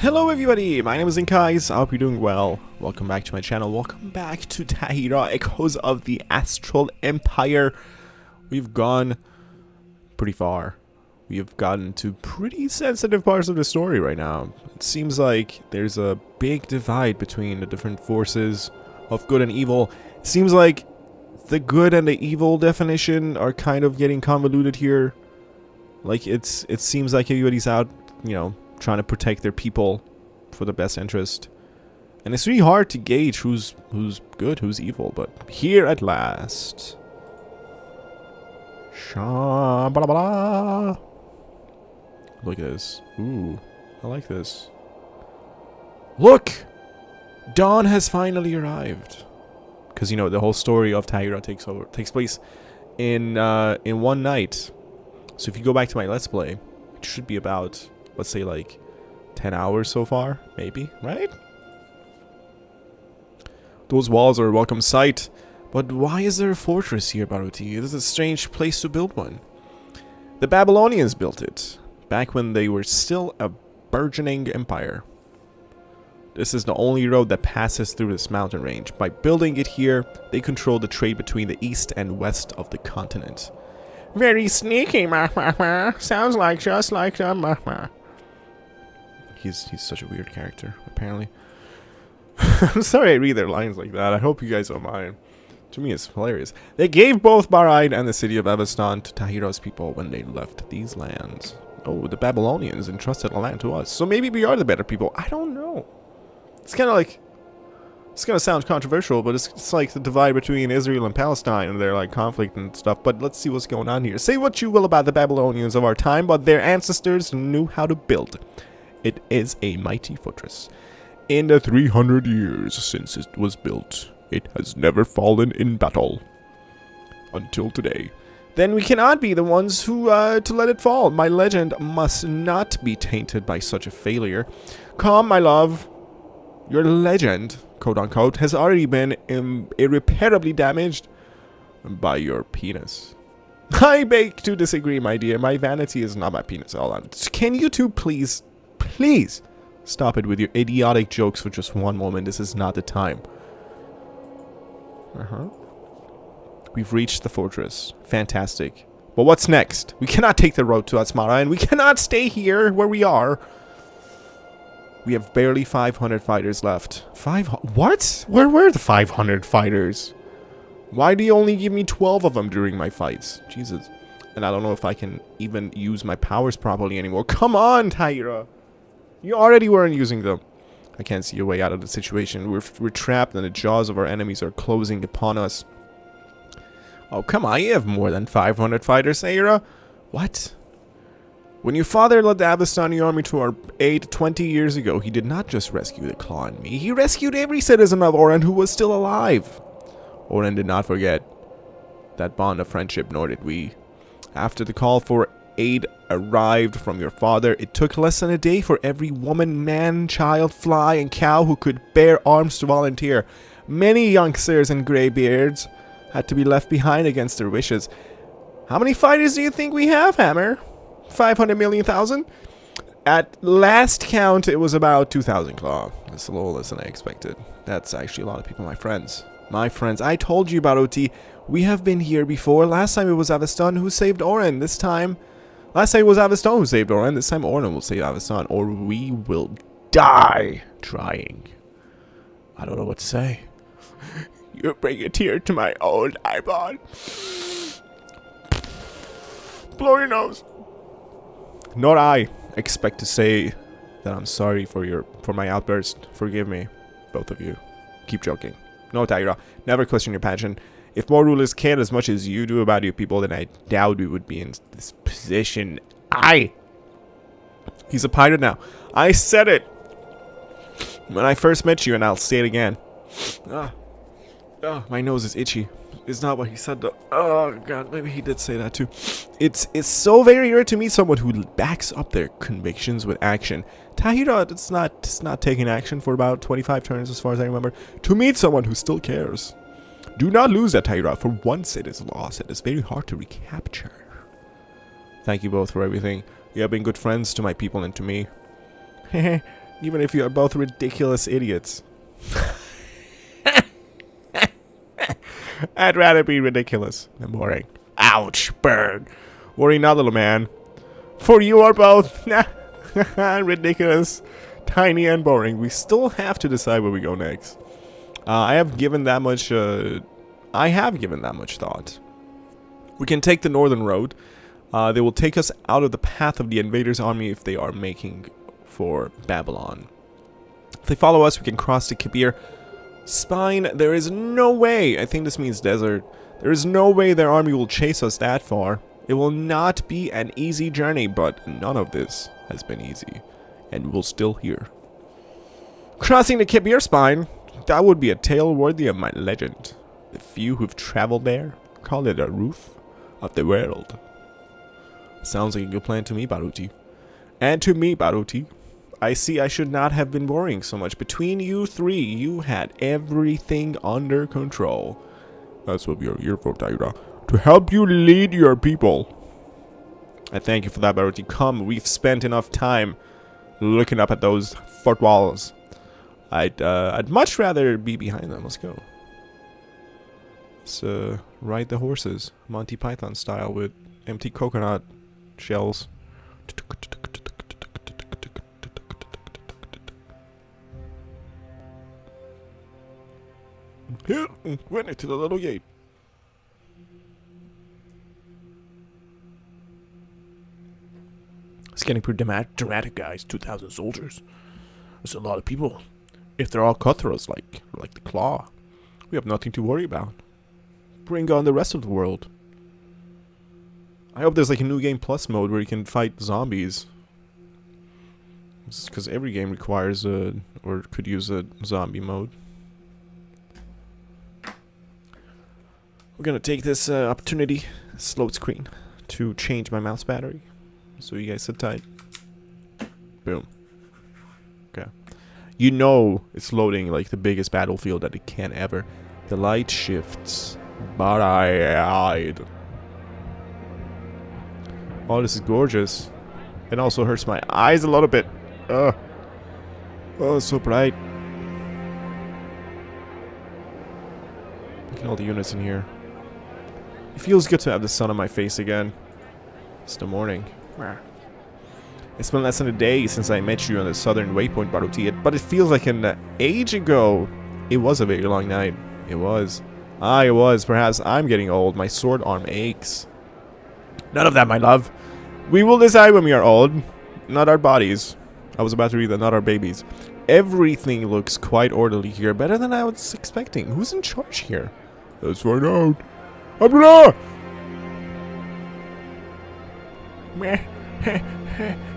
Hello everybody, my name is InkEyes, I hope you're doing well. Welcome back to my channel, welcome back to Tahira, Echoes of the Astral Empire. We've gone pretty far. We have gotten to pretty sensitive parts of the story right now. It seems like there's a big divide between the different forces of good and evil. It seems like the good and the evil definition are kind of getting convoluted here. Like it seems like everybody's out, you know, trying to protect their people for the best interest. And it's really hard to gauge who's good, who's evil, but here at last. Sha-ba-la-ba-la. Look at this. Ooh, I like this. Look! Dawn has finally arrived. Because, you know, the whole story of Tahira takes place in one night. So if you go back to my Let's Play, it should be about, let's say, like 10 hours so far, maybe, right? Those walls are a welcome sight, but why is there a fortress here, Baruti? It is a strange place to build one. The Babylonians built it, back when they were still a burgeoning empire. This is the only road that passes through this mountain range. By building it here, they control the trade between the east and west of the continent. Very sneaky, sounds like just like the He's such a weird character, apparently. I'm sorry I read their lines like that. I hope you guys don't mind. To me, it's hilarious. They gave both Bahrain and the city of Avestan to Tahira's people when they left these lands. Oh, the Babylonians entrusted the land to us. So maybe we are the better people. I don't know. It's kind of like... It's going to sound controversial, but it's like the divide between Israel and Palestine and their like conflict and stuff. But let's see what's going on here. Say what you will about the Babylonians of our time, but their ancestors knew how to build. It is a mighty fortress. In the 300 years since it was built, it has never fallen in battle. Until today. Then we cannot be the ones who to let it fall. My legend must not be tainted by such a failure. Come, my love. Your legend, quote-unquote, has already been irreparably damaged by your penis. I beg to disagree, my dear. My vanity is not my penis. Hold on. Can you two please stop it with your idiotic jokes for just one moment? This is not the time. We've reached the fortress. Fantastic. But what's next? We cannot take the road to Asmara, and we cannot stay here where we are. We have barely 500 fighters left. What? Where were the 500 fighters? Why do you only give me 12 of them during my fights? Jesus. And I don't know if I can even use my powers properly anymore. Come on, Tahira. You already weren't using them. I can't see a way out of the situation. We're trapped and the jaws of our enemies are closing upon us. Oh, come on. You have more than 500 fighters, Tahira. What? When your father led the Avestani army to our aid 20 years ago, he did not just rescue the claw and me. He rescued every citizen of Oran who was still alive. Oran did not forget that bond of friendship, nor did we. After the call for aid arrived from your father, it took less than a day for every woman, man, child, fly, and cow who could bear arms to volunteer. Many youngsters and graybeards had to be left behind against their wishes. How many fighters do you think we have, Hammer? 500 million thousand? At last count, it was about 2,000 claw. That's a little less than I expected. That's actually a lot of people, my friends. My friends, I told you about OT. We have been here before. Last time it was Avestan who saved Oran. This time... Last time it was Avestan who saved Oran. This time Oran will save Avestan. Or we will die trying. I don't know what to say. You bring a tear to my old eyeball. Blow your nose. Nor I expect to say that I'm sorry for my outburst. Forgive me, both of you. Keep joking. No, Tahira, never question your passion. If more rulers cared as much as you do about your people, then I doubt we would be in this position. He's a pirate now. I said it when I first met you, and I'll say it again. My nose is itchy. It's not what he said though. Oh god, maybe he did say that too. It's so very rare to meet someone who backs up their convictions with action. Tahira it's not taking action for about 25 turns as far as I remember. To meet someone who still cares. Do not lose that, Tahira. For once it is lost. It is very hard to recapture. Thank you both for everything. You have been good friends to my people and to me. Even if you are both ridiculous idiots. I'd rather be ridiculous than boring. Ouch, burn. Worry not, little man. For you are both ridiculous, tiny, and boring. We still have to decide where we go next. I have given that much thought. We can take the northern road. They will take us out of the path of the invaders' army if they are making for Babylon. If they follow us, we can cross the Kabir Spine. There is no way, I think this means desert, there is no way their army will chase us that far. It will not be an easy journey, but none of this has been easy. And we're still here. Crossing the Kabir Spine, that would be a tale worthy of my legend. The few who've traveled there call it a roof of the world. Sounds like a good plan to me, Baruti. And to me, Baruti. I see I should not have been worrying so much. Between you three, you had everything under control. That's what we are here for, Tahira. To help you lead your people. I thank you for that, Baruti. Come, we've spent enough time looking up at those fort walls. I'd much rather be behind them. Let's go. Let's ride the horses, Monty Python style, with empty coconut shells. Here, went it to the little gate. It's getting pretty dramatic, guys. 2,000 soldiers. That's a lot of people. If they're all cutthroats like the Claw, we have nothing to worry about. Bring on the rest of the world. I hope there's like a new game plus mode where you can fight zombies. Because every game requires or could use a zombie mode. We're gonna take this opportunity, slow screen, to change my mouse battery. So you guys sit tight. Boom. Okay. You know it's loading like the biggest battlefield that it can ever. The light shifts, but I hide. Oh, this is gorgeous. It also hurts my eyes a little bit. Oh, it's so bright. Look at all the units in here. It feels good to have the sun on my face again. It's the morning. It's been less than a day since I met you on the southern waypoint, Baruti, but it feels like an age ago. It was a very long night. It was. It was. Perhaps I'm getting old. My sword arm aches. None of that, my love. We will decide when we are old. Not our bodies. I was about to read that, not our babies. Everything looks quite orderly here. Better than I was expecting. Who's in charge here? Let's find out. Abdullah!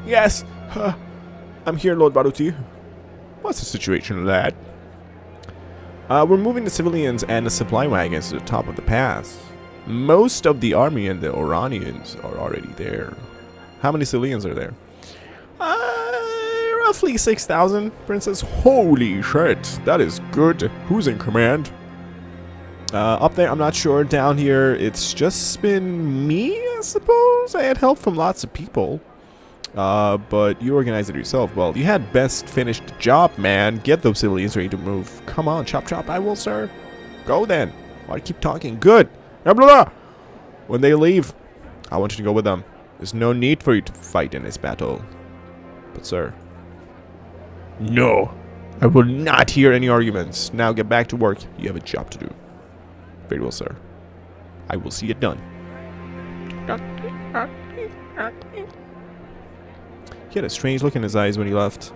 Yes. I'm here, Lord Baruti. What's the situation, lad? We're moving the civilians and the supply wagons to the top of the pass. Most of the army and the Oranians are already there. How many civilians are there? Roughly 6,000, Princess. Holy shit, that is good. Who's in command? Up there, I'm not sure. Down here, it's just been me, I suppose. I had help from lots of people. But you organized it yourself. Well, you had best finish the job, man. Get those civilians ready to move. Come on, chop chop, I will, sir. Go then. Why keep talking? Good. Blah, blah, blah. When they leave, I want you to go with them. There's no need for you to fight in this battle. But, sir. No. I will not hear any arguments. Now get back to work. You have a job to do. Very well, sir. I will see it done. He had a strange look in his eyes when he left.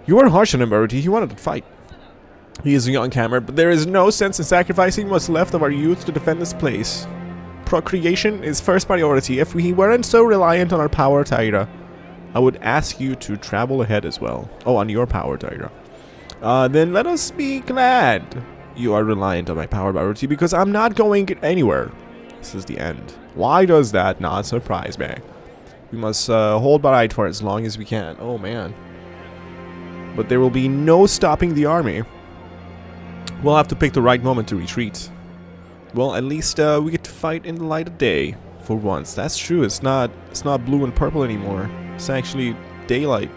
You weren't harsh on him, Baruti. He wanted to fight. He is a young hammer, but there is no sense in sacrificing what's left of our youth to defend this place. Procreation is first priority. If we weren't so reliant on our power, Tahira, I would ask you to travel ahead as well. Oh, on your power, Tahira. Then let us be glad you are reliant on my power, Baruti, because I'm not going anywhere. This is the end. Why does that not surprise me? We must hold Barite for as long as we can. Oh, man. But there will be no stopping the army. We'll have to pick the right moment to retreat. Well, at least we get to fight in the light of day. For once. That's true. It's not blue and purple anymore. It's actually daylight.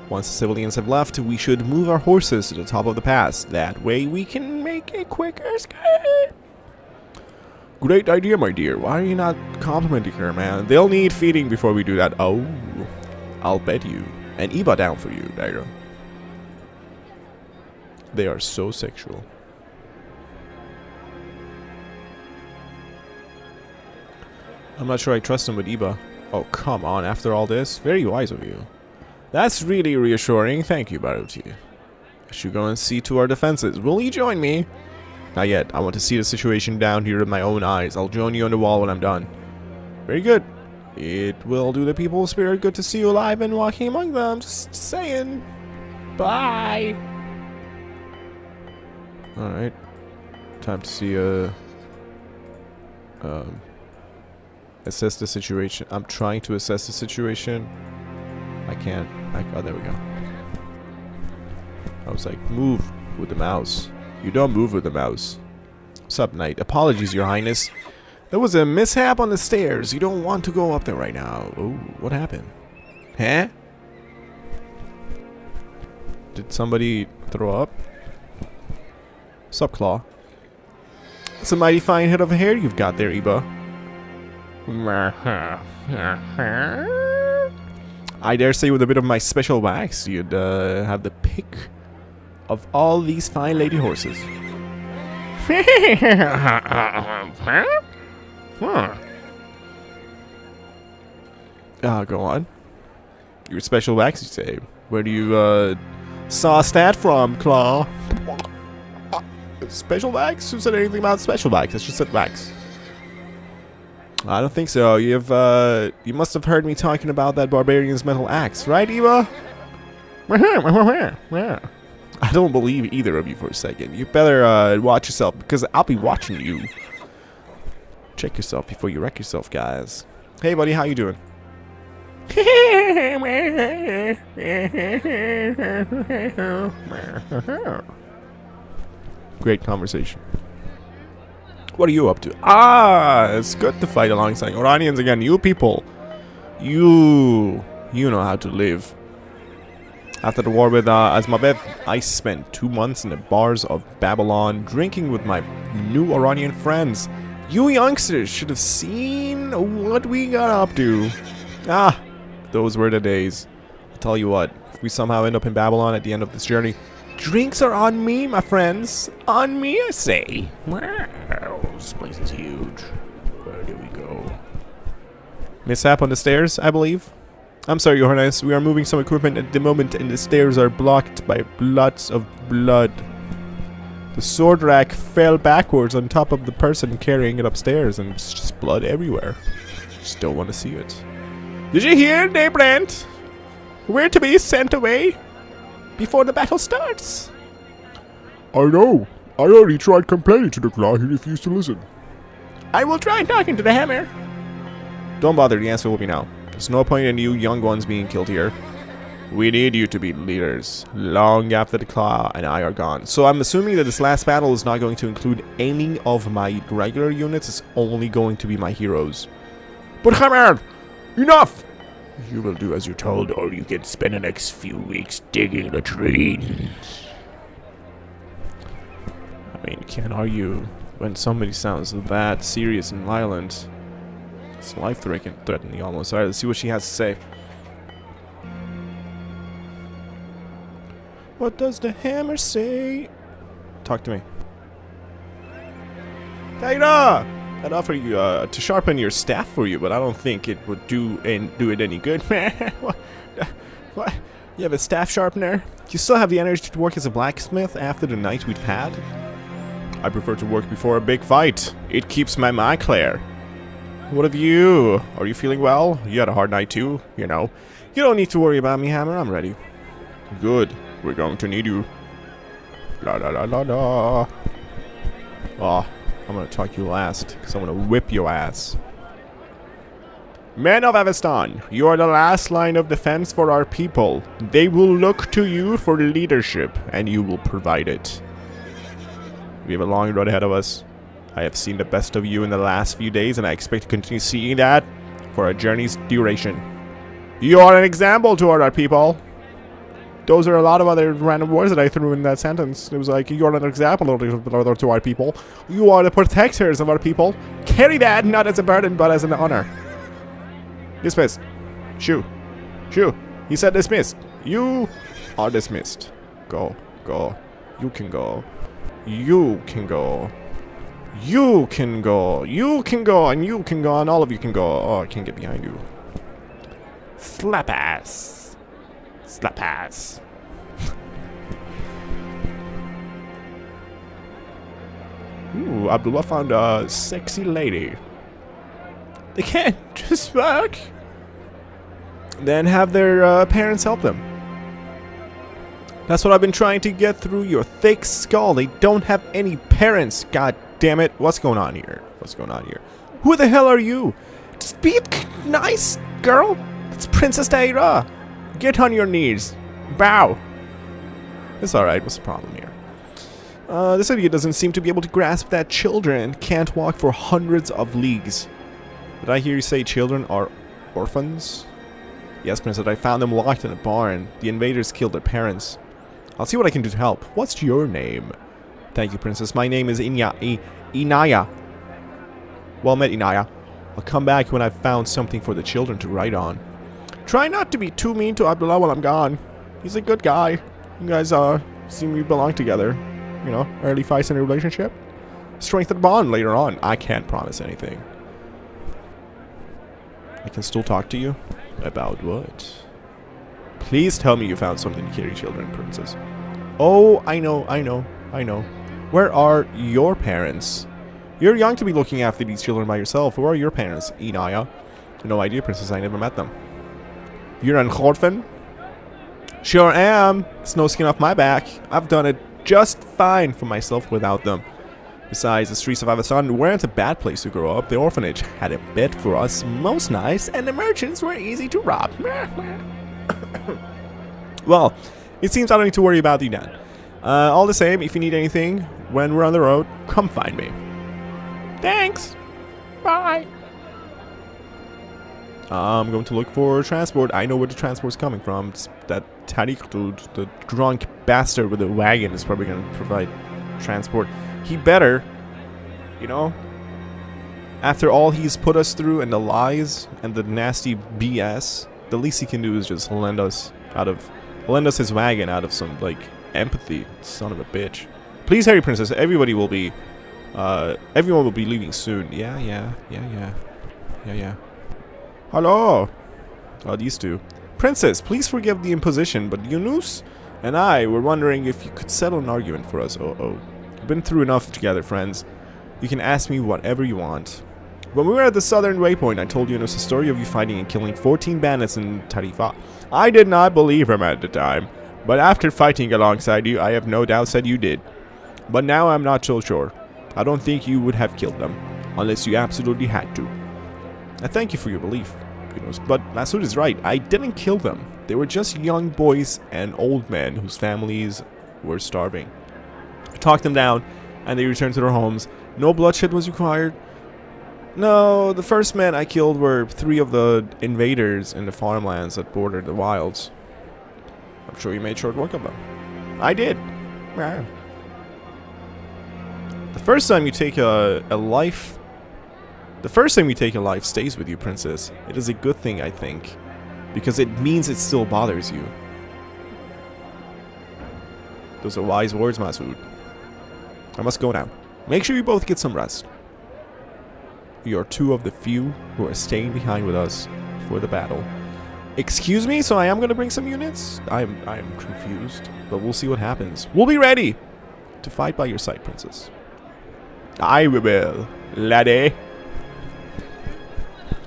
Once the civilians have left, we should move our horses to the top of the pass. That way we can make a quicker escape. Great idea, my dear. Why are you not complimenting her, man? They'll need feeding before we do that. Oh, I'll bet you. An Eba down for you, Tahira. They are so sexual. I'm not sure I trust them with Eba. Oh, come on. After all this? Very wise of you. That's really reassuring. Thank you, Baruti. I should go and see to our defenses. Will you join me? Not yet. I want to see the situation down here with my own eyes. I'll join you on the wall when I'm done. Very good. It will do the people's spirit good to see you alive and walking among them. Just saying. Bye. Alright. Time to see assess the situation. I'm trying to assess the situation. I can't. Oh, there we go. I was like, move with the mouse. You don't move with the mouse. What's up, knight? Apologies, your highness. There was a mishap on the stairs. You don't want to go up there right now. Oh, what happened? Huh? Did somebody throw up? What's up, Claw? It's a mighty fine head of hair you've got there, Eba. I dare say with a bit of my special wax, you'd have the pick of all these fine lady horses. Go on. Your special wax, you say? Where do you sauce that from, Claw? Special wax? Who said anything about special wax? It's just said wax. I don't think so. You must have heard me talking about that barbarian's metal axe, right, Eva? I don't believe either of you for a second. You better watch yourself, because I'll be watching you. Check yourself before you wreck yourself, guys. Hey, buddy, how you doing? Great conversation. What are you up to? Ah, it's good to fight alongside Oranians again. You people. You know how to live. After the war with Asmabeth, I spent 2 months in the bars of Babylon drinking with my new Oranian friends. You youngsters should have seen what we got up to. Ah, those were the days. I'll tell you what, if we somehow end up in Babylon at the end of this journey, drinks are on me, my friends. On me, I say. Wow, this place is huge. Where do we go? Mishap on the stairs, I believe. I'm sorry, Your Highness. We are moving some equipment at the moment, and the stairs are blocked by blots of blood. The sword rack fell backwards on top of the person carrying it upstairs, and it's just blood everywhere. Just don't want to see it. Did you hear, Brent? We're to be sent away before the battle starts. I know. I already tried complaining to the Claw. He refused to listen. I will try talking to the Hammer. Don't bother. The answer will be no. There's no point in you young ones being killed here. We need you to be leaders long after the Claw and I are gone. So I'm assuming that this last battle is not going to include any of my regular units. It's only going to be my heroes. But Hammer, enough! You will do as you're told, or you can spend the next few weeks digging latrines. I mean, you can't argue when somebody sounds that serious and violent. It's life-threatening almost. Alright, let's see what she has to say. What does the Hammer say? Talk to me. Tahira! I'd offer you to sharpen your staff for you, but I don't think it would do it any good. What? You have a staff sharpener? Do you still have the energy to work as a blacksmith after the night we've had? I prefer to work before a big fight. It keeps my mind clear. What of you? Are you feeling well? You had a hard night too, you know. You don't need to worry about me, Hammer. I'm ready. Good. We're going to need you. La la la la la. Oh, I'm gonna talk you last, because I'm gonna whip your ass. Men of Avestan, you are the last line of defense for our people. They will look to you for leadership, and you will provide it. We have a long road ahead of us. I have seen the best of you in the last few days, and I expect to continue seeing that for our journey's duration. You are an example to our people. those are a lot of other random words that I threw in that sentence. It was like, you are an example to our people. You are the protectors of our people. Carry that, not as a burden, but as an honor. Dismissed. Shoo. Shoo. He said dismissed. You are dismissed. Go. Go. You can go. You can go. You can go. You can go. And you can go. And all of you can go. Oh, I can't get behind you. Slap ass. Slap ass. Ooh, Abdullah found a sexy lady. They can't just work. Then have their parents help them. That's what I've been trying to get through your thick skull. They don't have any parents. God damn it. What's going on here? What's going on here? Who the hell are you? Just be nice, girl. It's Princess Tahira. Get on your knees. Bow. It's alright. What's the problem here? This idiot doesn't seem to be able to grasp that children can't walk for hundreds of leagues. Did I hear you say children are orphans? Yes, Princess, I found them locked in a barn. The invaders killed their parents. I'll see what I can do to help. What's your name? Thank you, Princess. My name is Inaya. Well met, Inaya. I'll come back when I've found something for the children to write on. Try not to be too mean to Abdullah while I'm gone. He's a good guy. You guys, seem to belong together. You know, early fights in a relationship. Strengthen the bond later on. I can't promise anything. I can still talk to you? About what? Please tell me you found something to carry children, Princess. Oh, I know. Where are your parents? You're young to be looking after these children by yourself. Where are your parents, Inaya? No idea, Princess. I never met them. You're an orphan? Sure am. It's no skin off my back. I've done it just fine for myself without them. Besides, the streets of Avestan weren't a bad place to grow up. The orphanage had a bed for us, most nice, and the merchants were easy to rob. Well, it seems I don't need to worry about you then. All the same, if you need anything, when we're on the road, come find me. Thanks. Bye. I'm going to look for transport. I know where the transport's coming from. It's that Tariq dude, the drunk bastard with the wagon, is probably going to provide transport. He better, you know, after all he's put us through and the lies and the nasty BS, the least he can do is just lend us his wagon out of some, like, empathy. Son of a bitch. Please hurry, Princess. Everyone will be leaving soon. Yeah. Hello. Oh, these two. Princess, please forgive the imposition, but Yunus and I were wondering if you could settle an argument for us. Oh. We've been through enough together, friends. You can ask me whatever you want. When we were at the southern waypoint, I told Yunus a story of you fighting and killing 14 bandits in Tarifa. I did not believe him at the time, but after fighting alongside you, I have no doubt that you did. But now I'm not so sure. I don't think you would have killed them, unless you absolutely had to. I thank you for your belief, Yunus, but Masood is right. I didn't kill them. They were just young boys and old men whose families were starving. I talked them down, and they returned to their homes. No bloodshed was required. No, the first men I killed were 3 of the invaders in the farmlands that bordered the wilds. I'm sure you made short work of them. I did. The first time you take a life stays with you, Princess. It is a good thing, I think, because it means it still bothers you. Those are wise words, Masood. I must go now. Make sure you both get some rest. You are 2 of the few who are staying behind with us for the battle. Excuse me? So I am going to bring some units? I'm confused, but we'll see what happens. We'll be ready to fight by your side, Princess. I will, laddie.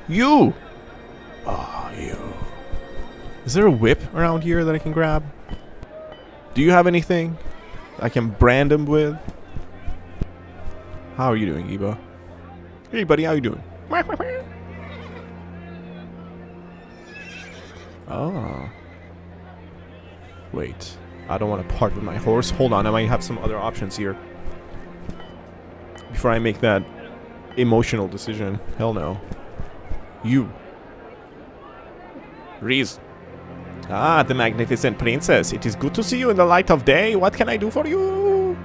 You! Oh, you. Is there a whip around here that I can grab? Do you have anything I can brand him with? How are you doing, Eva? Hey, buddy, how you doing? Oh. Wait. I don't want to part with my horse. Hold on, I might have some other options here. Before I make that emotional decision. Hell no. You. Reese. Ah, the magnificent princess. It is good to see you in the light of day. What can I do for you?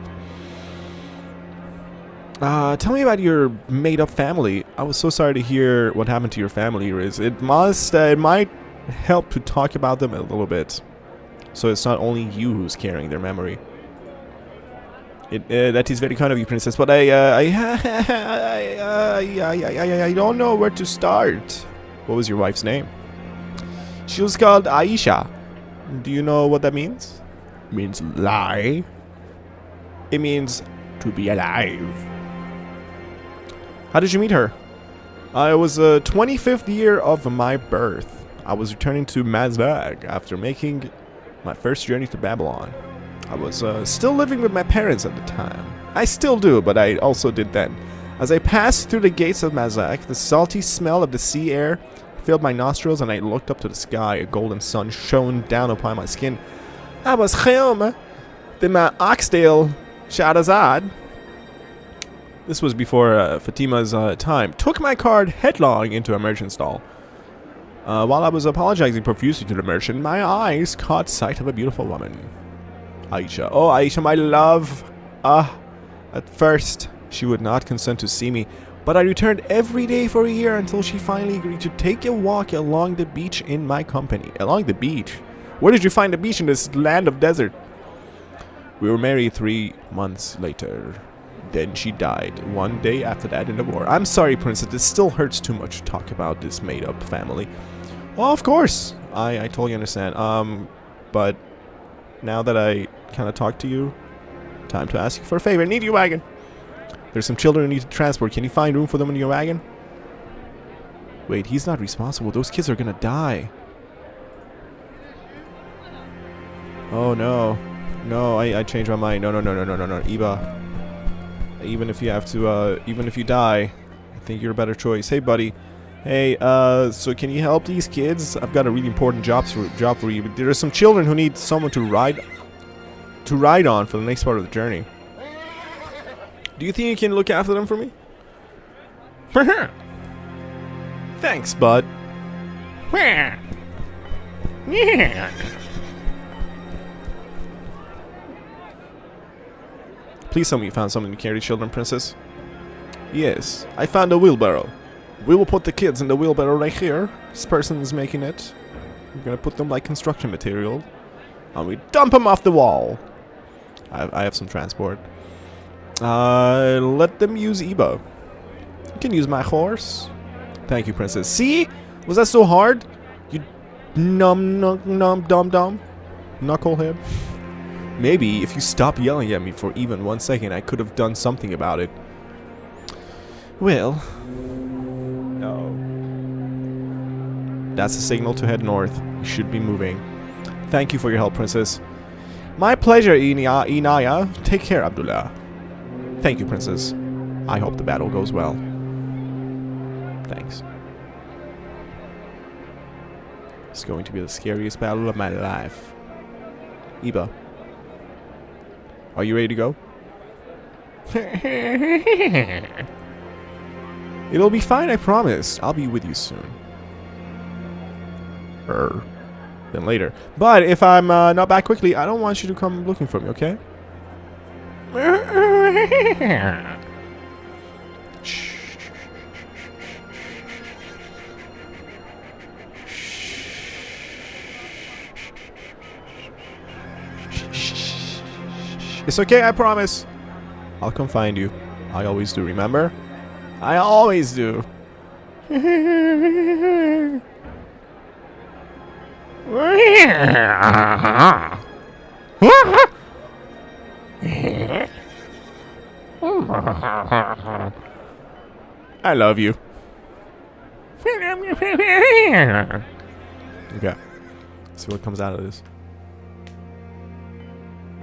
Tell me about your made-up family. I was so sorry to hear what happened to your family, Riz. It might help to talk about them a little bit. So it's not only you who's carrying their memory. That is very kind of you, princess, but I don't know where to start. What was your wife's name? She was called Aisha. Do you know what that means? Means lie. It means To be alive. How did you meet her? It was the 25th year of my birth. I was returning to Mazdag after making my first journey to Babylon. I was still living with my parents at the time. I still do, but I also did then. As I passed through the gates of Mazdag, the salty smell of the sea air filled my nostrils and I looked up to the sky. A golden sun shone down upon my skin. I was home. Then my Oxdale Shahrazad. This was before Fatima's time. Took my card headlong into a merchant stall. While I was apologizing profusely to the merchant, my eyes caught sight of a beautiful woman. Aisha. Oh, Aisha, my love. At first, she would not consent to see me, but I returned every day for a year until she finally agreed to take a walk along the beach in my company. Along the beach? Where did you find a beach in this land of desert? We were married 3 months later. Then she died 1 day after that in the war. I'm sorry, princess. It still hurts too much to talk about this made-up family. Well, of course. I totally understand. But now that I kind of talked to you, time to ask you for a favor. I need your wagon. There's some children who need to transport. Can you find room for them in your wagon? Wait, he's not responsible. Those kids are gonna die. Oh, no. No, I changed my mind. No. Eva. Even if you have to, even if you die, I think you're a better choice. Hey, buddy. Hey, so can you help these kids? I've got a really important job for you. But there are some children who need someone to ride on for the next part of the journey. Do you think you can look after them for me? Thanks, bud. Please tell me you found something to carry children, princess. Yes, I found a wheelbarrow. We will put the kids in the wheelbarrow right here. This person is making it. We're gonna put them like construction material. And we dump them off the wall. I have some transport. Let them use Eba. You can use my horse. Thank you, princess. See? Was that so hard? You dumb knucklehead. Maybe if you stop yelling at me for even 1 second, I could have done something about it. Well, no. That's a signal to head north. We should be moving. Thank you for your help, princess. My pleasure, Inaya. Take care, Abdullah. Thank you, princess. I hope the battle goes well. Thanks. It's going to be the scariest battle of my life. Eba. Are you ready to go? It'll be fine, I promise. I'll be with you soon. Then later. But if I'm not back quickly, I don't want you to come looking for me, okay? Shh. It's okay, I promise. I'll come find you. I always do, remember? I always do. I love you. Okay. Let's see what comes out of this.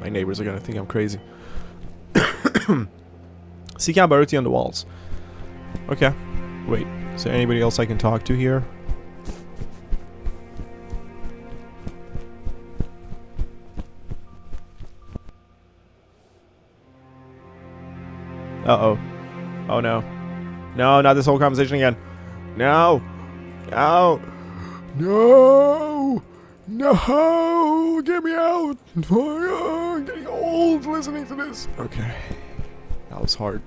My neighbors are gonna think I'm crazy. Seek out Baruti on the walls. Okay. Wait. Is there anybody else I can talk to here? Uh-oh. Oh no. No, not this whole conversation again. No. No. No! No, get me out. I'm getting old listening to this. Okay. That was hard.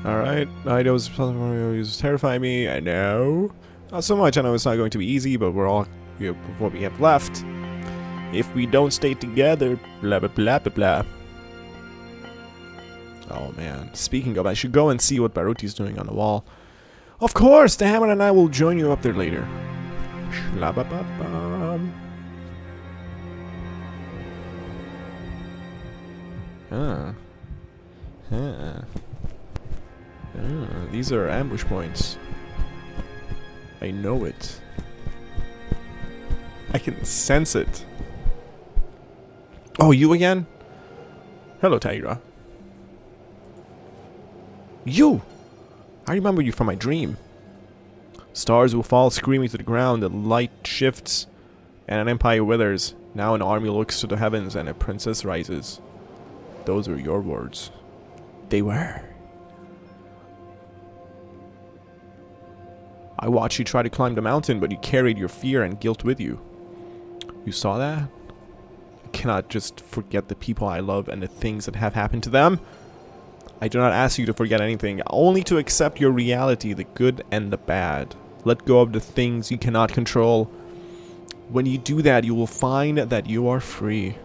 Alright, I know it's terrifying me, I know. Not so much, I know it's not going to be easy, but we're all, you know, what we have left. If we don't stay together, blah blah blah blah blah. Oh man, speaking of, I should go and see what Baruti's doing on the wall. Of course, the Hammer and I will join you up there later. Shlabababam. These are ambush points. I know it. I can sense it. Oh, you again? Hello, Tahira. You! I remember you from my dream. Stars will fall screaming to the ground, the light shifts, and an empire withers. Now an army looks to the heavens and a princess rises. Those were your words. They were. I watched you try to climb the mountain, but you carried your fear and guilt with you. You saw that? I cannot just forget the people I love and the things that have happened to them. I do not ask you to forget anything, only to accept your reality, the good and the bad. Let go of the things you cannot control. When you do that, you will find that you are free.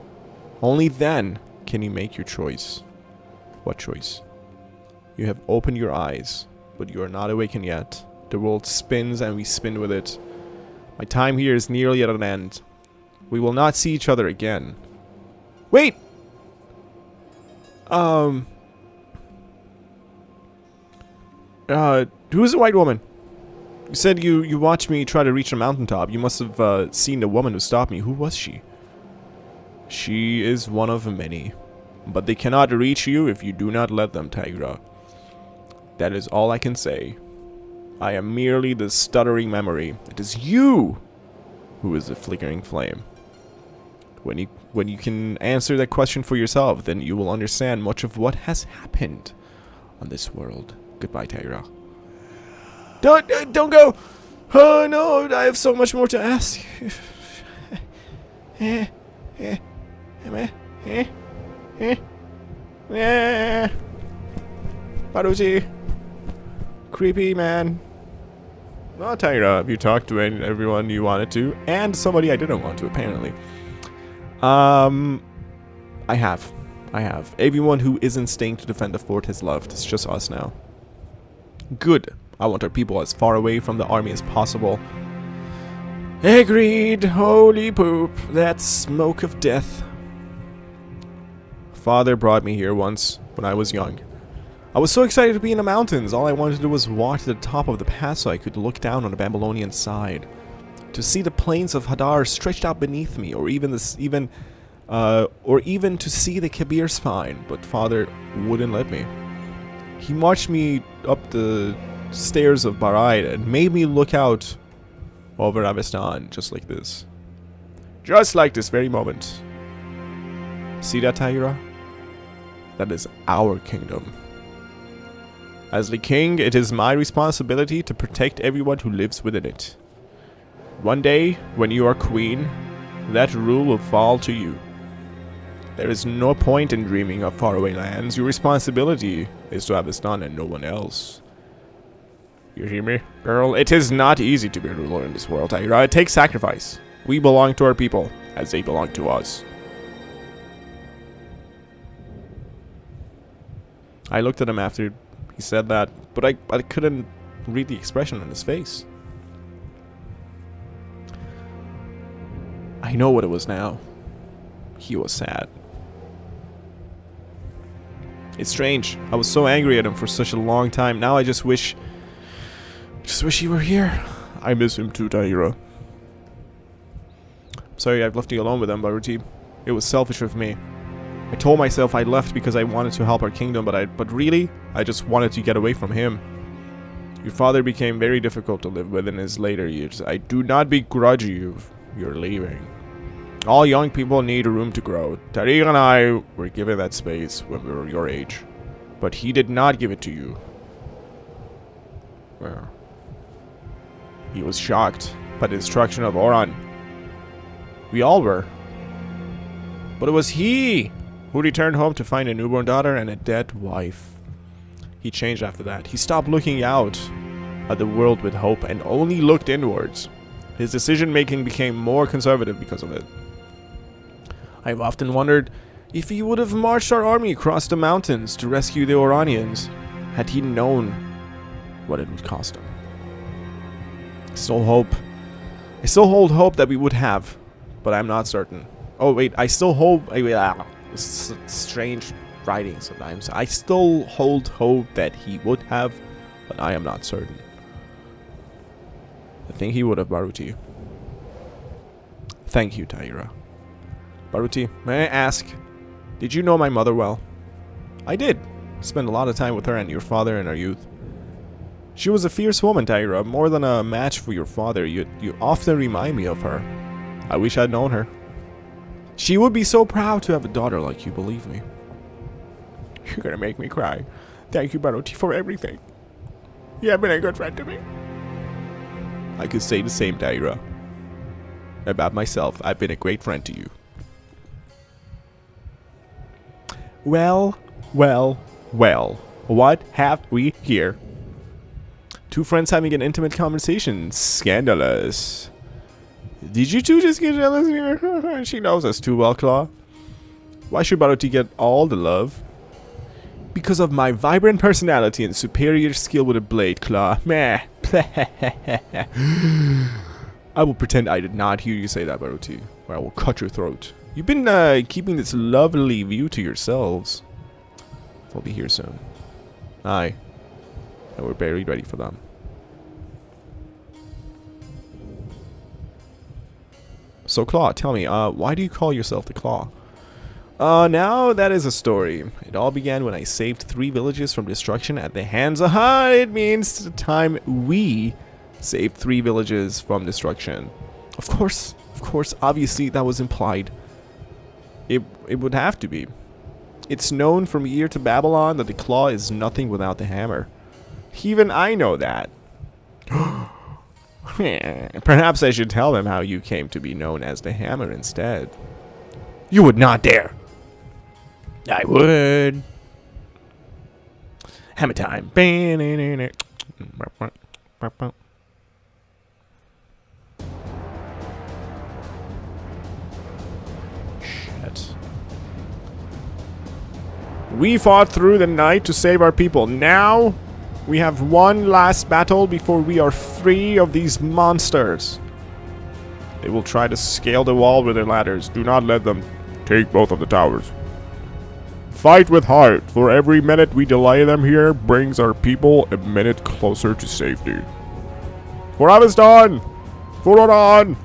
Only then can you make your choice. What choice? You have opened your eyes, but you are not awakened yet. The world spins and we spin with it. My time here is nearly at an end. We will not see each other again. Wait! Who's the white woman? You said you watched me try to reach the mountaintop. You must have seen the woman who stopped me. Who was she? She is one of many. But they cannot reach you if you do not let them, Tahira. That is all I can say. I am merely the stuttering memory. It is you who is the flickering flame. When you can answer that question for yourself, then you will understand much of what has happened on this world. Goodbye, Tahira. Don't go! Oh no, I have so much more to ask. Baruchi. Creepy man. Well, Tahira, have you talked to everyone you wanted to? And somebody I didn't want to, apparently. I have. Everyone who isn't staying to defend the fort has left. It's just us now. Good. I want our people as far away from the army as possible. Agreed. Holy poop. That smoke of death. Father brought me here once when I was young. I was so excited to be in the mountains. All I wanted to do was walk to the top of the pass so I could look down on the Babylonian side. To see the plains of Hadar stretched out beneath me, or even to see the Kabir spine, but Father wouldn't let me. He marched me up the stairs of Barai and made me look out over Avestan, just like this. Just like this very moment. See that, Tahira? That is our kingdom. As the king, it is my responsibility to protect everyone who lives within it. One day, when you are queen, that rule will fall to you. There is no point in dreaming of faraway lands. Your responsibility is to Avestan and no one else. You hear me, girl? It is not easy to be a ruler in this world, Tahira. It takes sacrifice. We belong to our people, as they belong to us. I looked at him after he said that, but I couldn't read the expression on his face. I know what it was now. He was sad. It's strange. I was so angry at him for such a long time. Now I just wish he were here. I miss him too, Tahira. Sorry I've left you alone with him, Baruti. It was selfish of me. I told myself I left because I wanted to help our kingdom, but really, I just wanted to get away from him. Your father became very difficult to live with in his later years. I do not begrudge you your leaving. All young people need a room to grow. Tahira and I were given that space when we were your age. But he did not give it to you. Well, he was shocked by the destruction of Oran. We all were. But it was he who returned home to find a newborn daughter and a dead wife. He changed after that. He stopped looking out at the world with hope and only looked inwards. His decision-making became more conservative because of it. I've often wondered if he would have marched our army across the mountains to rescue the Oranians, had he known what it would cost him. I still hold hope that we would have, but I'm not certain. Oh wait, I still hope. It's strange writing sometimes. I still hold hope that he would have, but I am not certain. I think he would have, Baruti. Thank you, Tahira. Baruti, may I ask, did you know my mother well? I did. Spent a lot of time with her and your father in our youth. She was a fierce woman, Tahira, more than a match for your father. You often remind me of her. I wish I'd known her. She would be so proud to have a daughter like you, believe me. You're gonna make me cry. Thank you, Baruti, for everything. You have been a good friend to me. I could say the same, Tahira. About myself, I've been a great friend to you. Well, well, well. What have we here? Two friends having an intimate conversation. Scandalous. Did you two just get jealous here? She knows us too well, Claw. Why should Baruti get all the love? Because of my vibrant personality and superior skill with a blade, Claw. Meh. I will pretend I did not hear you say that, Baruti, or I will cut your throat. You've been keeping this lovely view to yourselves. They'll be here soon. Aye. And we're barely ready for them. So, Claw, tell me, why do you call yourself the Claw? Now that is a story. It all began when I saved 3 villages from destruction at the hands of... it means the time we saved 3 villages from destruction. Of course, obviously that was implied. It would have to be. It's known from here to Babylon that the Claw is nothing without the hammer. Even I know that. Perhaps I should tell them how you came to be known as the Hammer instead. You would not dare. I would. Hammer time. Shit. We fought through the night to save our people. Now we have one last battle before we are free of these monsters. They will try to scale the wall with their ladders. Do not let them. Take both of the towers. Fight with heart, for every minute we delay them here brings our people a minute closer to safety. For Avestan! For Oran!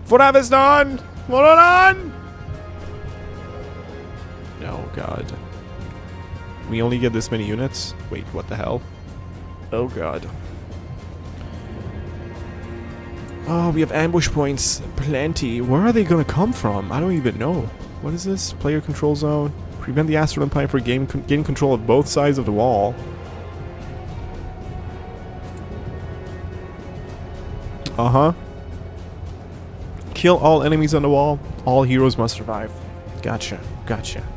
For Avestan! For Oran! Oh god. We only get this many units? Wait, what the hell? Oh god. Oh, we have ambush points. Plenty. Where are they gonna come from? I don't even know. What is this? Player control zone. Prevent the Astral Empire from gaining control of both sides of the wall. Uh-huh. Kill all enemies on the wall. All heroes must survive. Gotcha.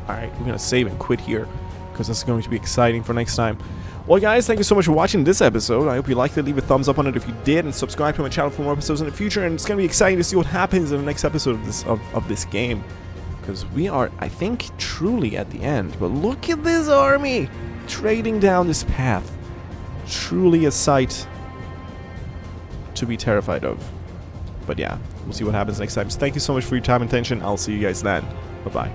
Alright, we're gonna save and quit here, because this is going to be exciting for next time. Well guys, thank you so much for watching this episode. I hope you liked it. Leave a thumbs up on it if you did, and subscribe to my channel for more episodes in the future. And it's gonna be exciting to see what happens in the next episode of this game, because we are, I think, truly at the end. But look at this army trading down this path. Truly a sight to be terrified of. But yeah, we'll see what happens next time. So thank you so much for your time and attention. I'll see you guys then. Bye bye.